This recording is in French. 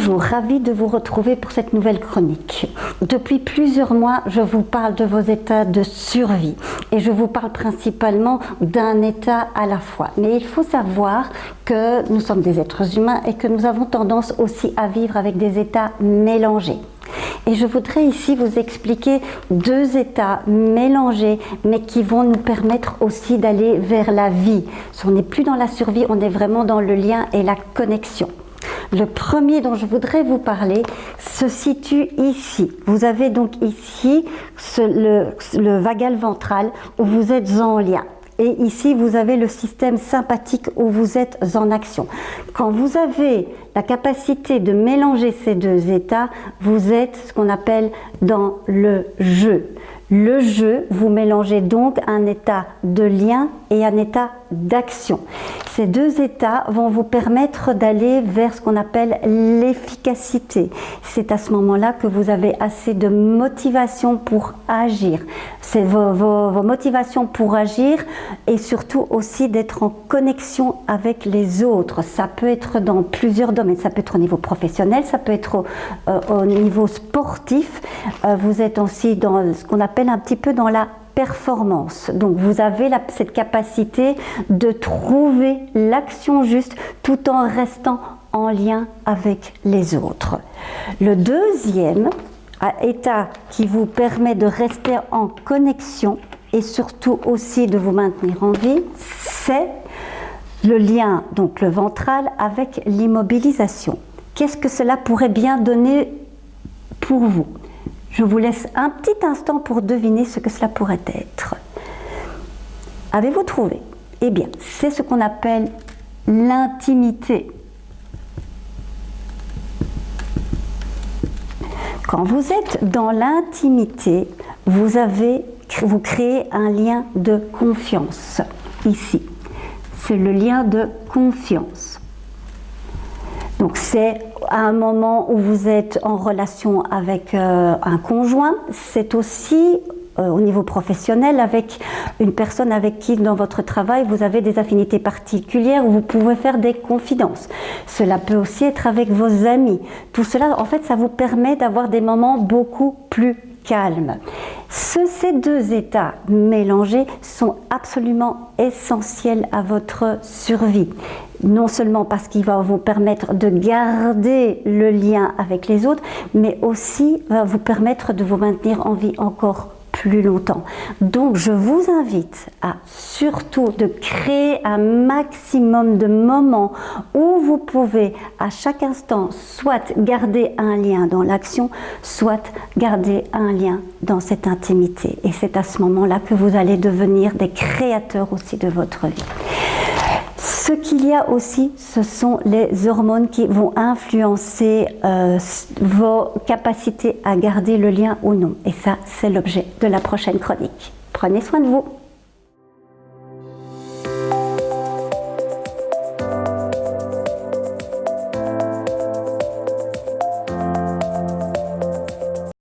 Bonjour, ravie de vous retrouver pour cette nouvelle chronique. Depuis plusieurs mois, je vous parle de vos états de survie et je vous parle principalement d'un état à la fois. Mais il faut savoir que nous sommes des êtres humains et que nous avons tendance aussi à vivre avec des états mélangés. Et je voudrais ici vous expliquer deux états mélangés, mais qui vont nous permettre aussi d'aller vers la vie. On n'est plus dans la survie, on est vraiment dans le lien et la connexion. Le premier dont je voudrais vous parler se situe ici. Vous avez donc ici le vagal ventral où vous êtes en lien. Et ici, vous avez le système sympathique où vous êtes en action. Quand vous avez la capacité de mélanger ces deux états, vous êtes ce qu'on appelle dans le jeu. Le jeu, vous mélangez donc un état de lien et un état d'action. Ces deux états vont vous permettre d'aller vers ce qu'on appelle l'efficacité. C'est à ce moment-là que vous avez assez de motivation pour agir. C'est vos motivations pour agir et surtout aussi d'être en connexion avec les autres. Ça peut être dans plusieurs domaines. Ça peut être au niveau professionnel, ça peut être au niveau sportif. Vous êtes aussi dans ce qu'on appelle un petit peu dans la performance. Donc vous avez cette capacité de trouver l'action juste tout en restant en lien avec les autres. Le deuxième état qui vous permet de rester en connexion et surtout aussi de vous maintenir en vie, c'est le lien, donc le ventral, avec l'immobilisation. Qu'est-ce que cela pourrait bien donner pour vous ? Je vous laisse un petit instant pour deviner ce que cela pourrait être. Avez-vous trouvé ? Eh bien, c'est ce qu'on appelle l'intimité. Quand vous êtes dans l'intimité, vous créez un lien de confiance. Ici, c'est le lien de confiance. Donc c'est à un moment où vous êtes en relation avec un conjoint, c'est aussi au niveau professionnel avec une personne avec qui dans votre travail vous avez des affinités particulières où vous pouvez faire des confidences. Cela peut aussi être avec vos amis. Tout cela, en fait, ça vous permet d'avoir des moments beaucoup plus calmes. Ces deux états mélangés sont absolument essentiels à votre survie. Non seulement parce qu'il va vous permettre de garder le lien avec les autres, mais aussi va vous permettre de vous maintenir en vie encore plus longtemps. Donc je vous invite à surtout de créer un maximum de moments où vous pouvez à chaque instant soit garder un lien dans l'action, soit garder un lien dans cette intimité. Et c'est à ce moment-là que vous allez devenir des créateurs aussi de votre vie. Ce qu'il y a aussi, ce sont les hormones qui vont influencer vos capacités à garder le lien ou non. Et ça, c'est l'objet de la prochaine chronique. Prenez soin de vous.